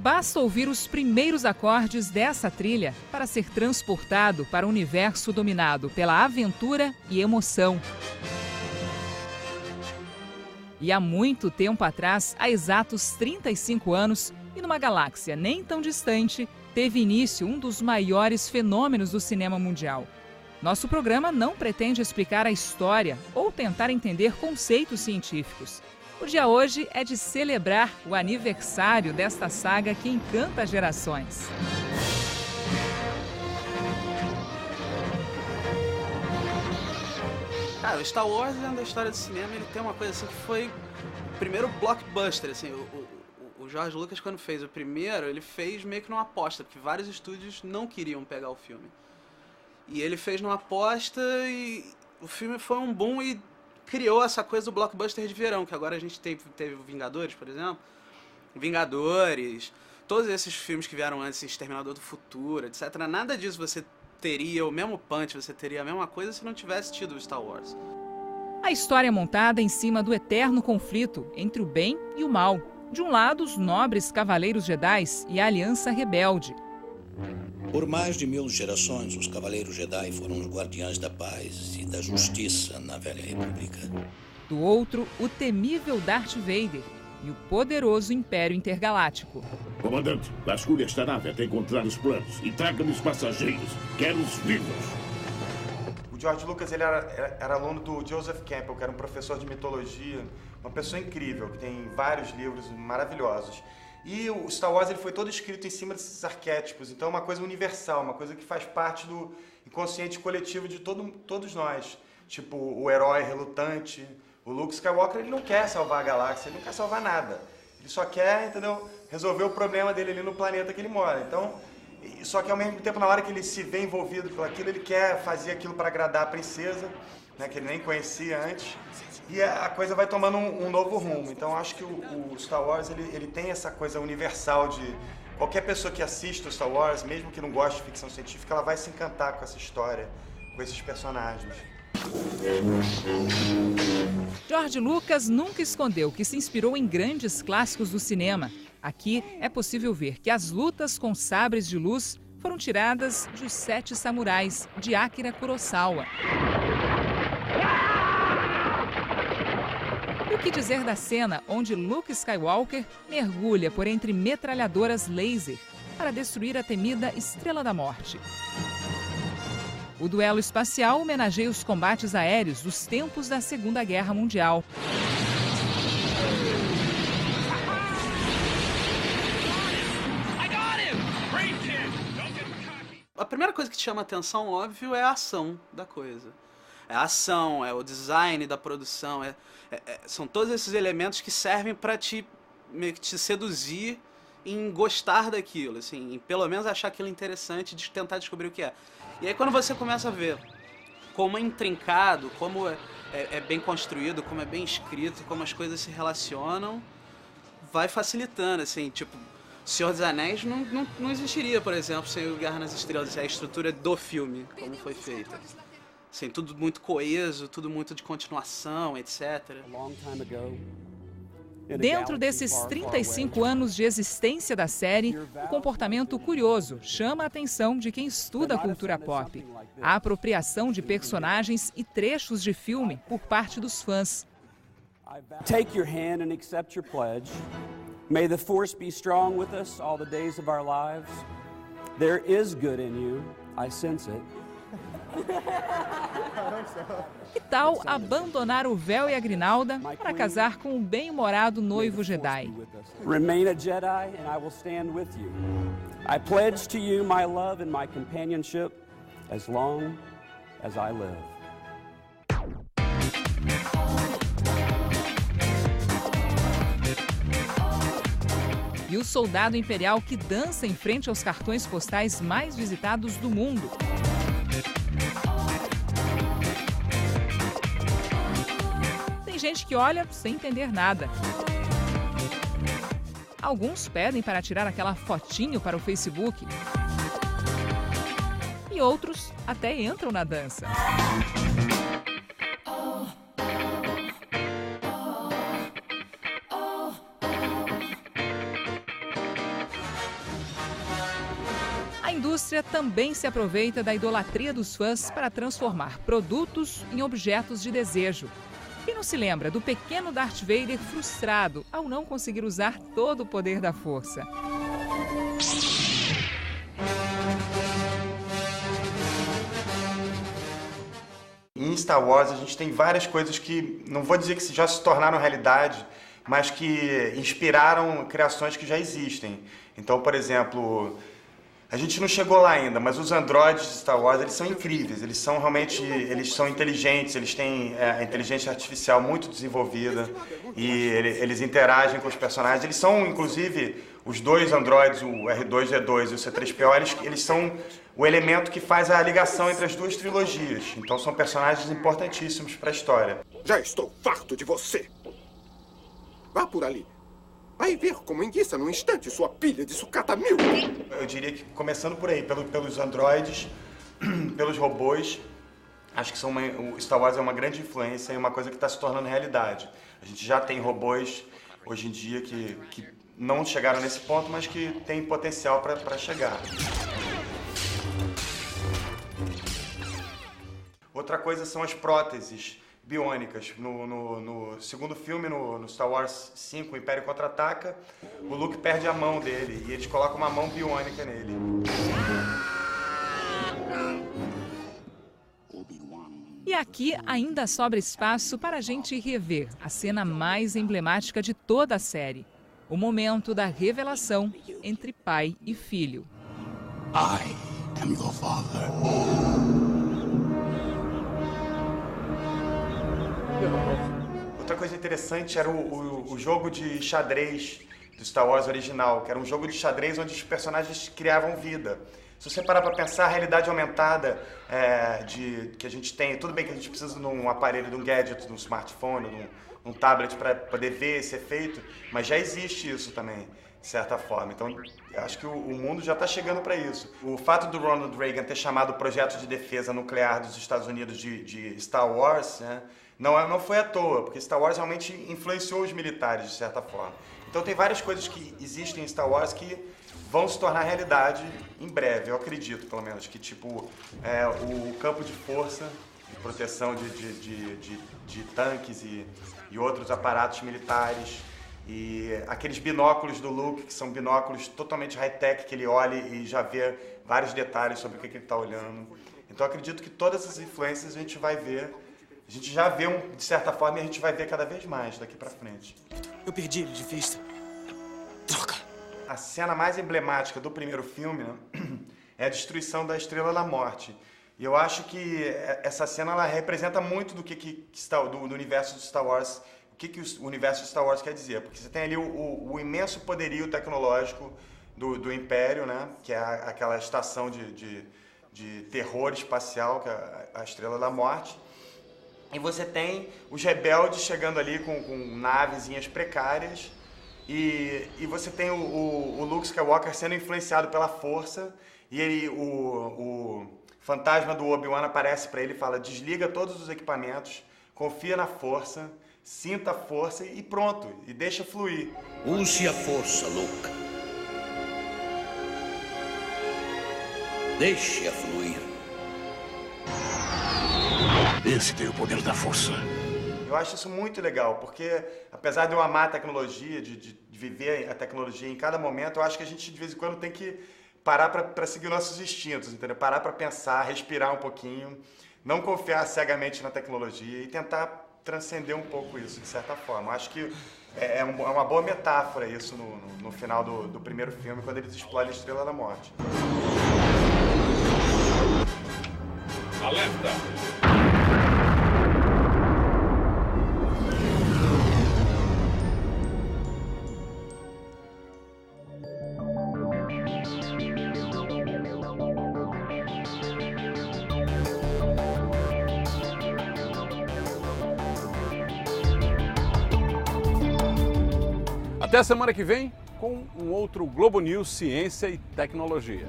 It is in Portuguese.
Basta ouvir os primeiros acordes dessa trilha para ser transportado para um universo dominado pela aventura e emoção. E há muito tempo atrás, há exatos 35 anos, e numa galáxia nem tão distante, teve início um dos maiores fenômenos do cinema mundial. Nosso programa não pretende explicar a história ou tentar entender conceitos científicos. O dia hoje é de celebrar o aniversário desta saga que encanta gerações. Cara, o Star Wars, dentro da história do cinema, ele tem uma coisa assim que foi o primeiro blockbuster, assim. O George Lucas, quando fez o primeiro, ele fez meio que numa aposta, porque vários estúdios não queriam pegar o filme. E ele fez numa aposta e o filme foi um boom e criou essa coisa do blockbuster de verão, que agora a gente teve o Vingadores, por exemplo. Vingadores, todos esses filmes que vieram antes, Exterminador do Futuro, etc. Nada disso você teria o mesmo punch, você teria a mesma coisa se não tivesse tido o Star Wars. A história é montada em cima do eterno conflito entre o bem e o mal. De um lado, os nobres cavaleiros Jedis e a Aliança Rebelde. Por mais de 1000 gerações, os Cavaleiros Jedi foram os guardiães da paz e da justiça na Velha República. Do outro, o temível Darth Vader e o poderoso Império Intergaláctico. Comandante, vasculhe esta nave até encontrar os planos e traga-me os passageiros. Quero-os vivos. O George Lucas ele era aluno do Joseph Campbell, que era um professor de mitologia, uma pessoa incrível, que tem vários livros maravilhosos. E o Star Wars ele foi todo escrito em cima desses arquétipos, então é uma coisa universal, uma coisa que faz parte do inconsciente coletivo de todos nós. Tipo, o herói relutante, o Luke Skywalker, ele não quer salvar a galáxia, ele não quer salvar nada. Ele só quer, entendeu, resolver o problema dele ali no planeta que ele mora. Então, só que ao mesmo tempo, na hora que ele se vê envolvido por aquilo, ele quer fazer aquilo para agradar a princesa, né, que ele nem conhecia antes. E a coisa vai tomando um novo rumo. Então acho que o Star Wars ele tem essa coisa universal de qualquer pessoa que assista o Star Wars, mesmo que não goste de ficção científica, ela vai se encantar com essa história, com esses personagens. George Lucas nunca escondeu que se inspirou em grandes clássicos do cinema. Aqui é possível ver que as lutas com sabres de luz foram tiradas de Os Sete Samurais, de Akira Kurosawa. O que dizer da cena onde Luke Skywalker mergulha por entre metralhadoras laser para destruir a temida Estrela da Morte? O duelo espacial homenageia os combates aéreos dos tempos da Segunda Guerra Mundial. A primeira coisa que te chama a atenção, óbvio, é a ação da coisa. É a ação, é o design da produção, são todos esses elementos que servem para meio que te seduzir em gostar daquilo, assim, em pelo menos achar aquilo interessante, de tentar descobrir o que é. E aí quando você começa a ver como é intrincado, como é bem construído, como é bem escrito, como as coisas se relacionam, vai facilitando, assim, tipo, Senhor dos Anéis não existiria, por exemplo, sem o Guerra nas Estrelas, a estrutura do filme, como foi feita. Assim, tudo muito coeso, tudo muito de continuação, etc. Dentro desses 35 anos de existência da série, um comportamento curioso chama a atenção de quem estuda a cultura pop. A apropriação de personagens e trechos de filme por parte dos fãs. Take your hand and accept your pledge. May the force be strong with us all the days of our lives. There is good in you, I sense it. Que tal abandonar o véu e a grinalda para casar com o bem-humorado noivo Jedi? Remain a Jedi and I will stand with you. I pledge to you my love and my companionship as long as I live. E o soldado imperial que dança em frente aos cartões postais mais visitados do mundo. Tem gente que olha sem entender nada. Alguns pedem para tirar aquela fotinho para o Facebook. E outros até entram na dança. indústria também se aproveita da idolatria dos fãs para transformar produtos em objetos de desejo. Quem não se lembra do pequeno Darth Vader frustrado ao não conseguir usar todo o poder da força? Em Star Wars a gente tem várias coisas que, não vou dizer que já se tornaram realidade, mas que inspiraram criações que já existem. Então, por exemplo, a gente não chegou lá ainda, mas os androides de Star Wars, eles são incríveis, eles são realmente, eles são inteligentes, eles têm a inteligência artificial muito desenvolvida e eles interagem com os personagens. Eles são, inclusive, os dois androides, o R2-D2 e o C-3PO, eles são o elemento que faz a ligação entre as duas trilogias. Então são personagens importantíssimos para a história. Já estou farto de você. Vá por ali. Vai ver como enguiça num instante sua pilha de sucata mil. Eu diria que começando por aí, pelos androides, pelos robôs, acho que o Star Wars é uma grande influência e uma coisa que está se tornando realidade. A gente já tem robôs hoje em dia que não chegaram nesse ponto, mas que têm potencial para chegar. Outra coisa são as próteses biônicas. No segundo filme, no Star Wars 5, o Império Contra-Ataca, o Luke perde a mão dele e eles colocam uma mão biônica nele. E aqui ainda sobra espaço para a gente rever a cena mais emblemática de toda a série. O momento da revelação entre pai e filho. I am your father. Outra coisa interessante era o jogo de xadrez do Star Wars original, que era um jogo de xadrez onde os personagens criavam vida. Se você parar para pensar, a realidade aumentada que a gente tem, tudo bem que a gente precisa de um aparelho, de um gadget, de um smartphone, de um tablet para poder ver esse efeito, mas já existe isso também, de certa forma. Então, eu acho que o mundo já está chegando para isso. O fato do Ronald Reagan ter chamado o projeto de defesa nuclear dos Estados Unidos de Star Wars, né, não foi à toa, porque Star Wars realmente influenciou os militares, de certa forma. Então tem várias coisas que existem em Star Wars que vão se tornar realidade em breve, eu acredito, pelo menos, que tipo o campo de força, de proteção de tanques e outros aparatos militares, e aqueles binóculos do Luke, que são binóculos totalmente high-tech, que ele olha e já vê vários detalhes sobre o que ele está olhando. Então eu acredito que todas essas influências a gente vai ver. A gente já vê, de certa forma, e a gente vai ver cada vez mais daqui pra frente. Eu perdi ele de vista. Droga! A cena mais emblemática do primeiro filme, né, é a destruição da Estrela da Morte. E eu acho que essa cena ela representa muito do do universo de Star Wars, o que o universo de Star Wars quer dizer. Porque você tem ali o imenso poderio tecnológico do Império, né, que é aquela estação de terror espacial, que é a Estrela da Morte. E você tem os rebeldes chegando ali com navezinhas precárias. E você tem o Luke Skywalker sendo influenciado pela força. E o fantasma do Obi-Wan aparece para ele e fala: desliga todos os equipamentos, confia na força, sinta a força e pronto. E deixa fluir. Use a força, Luke. Deixe-a fluir. Esse tem o poder da força. Eu acho isso muito legal, porque apesar de eu amar a tecnologia, de viver a tecnologia em cada momento, eu acho que a gente de vez em quando tem que parar para seguir nossos instintos, entendeu? Parar para pensar, respirar um pouquinho, não confiar cegamente na tecnologia e tentar transcender um pouco isso, de certa forma. Eu acho que é uma boa metáfora isso no final do primeiro filme, quando eles explodem a Estrela da Morte. Alerta! Até a semana que vem com um outro Globo News Ciência e Tecnologia.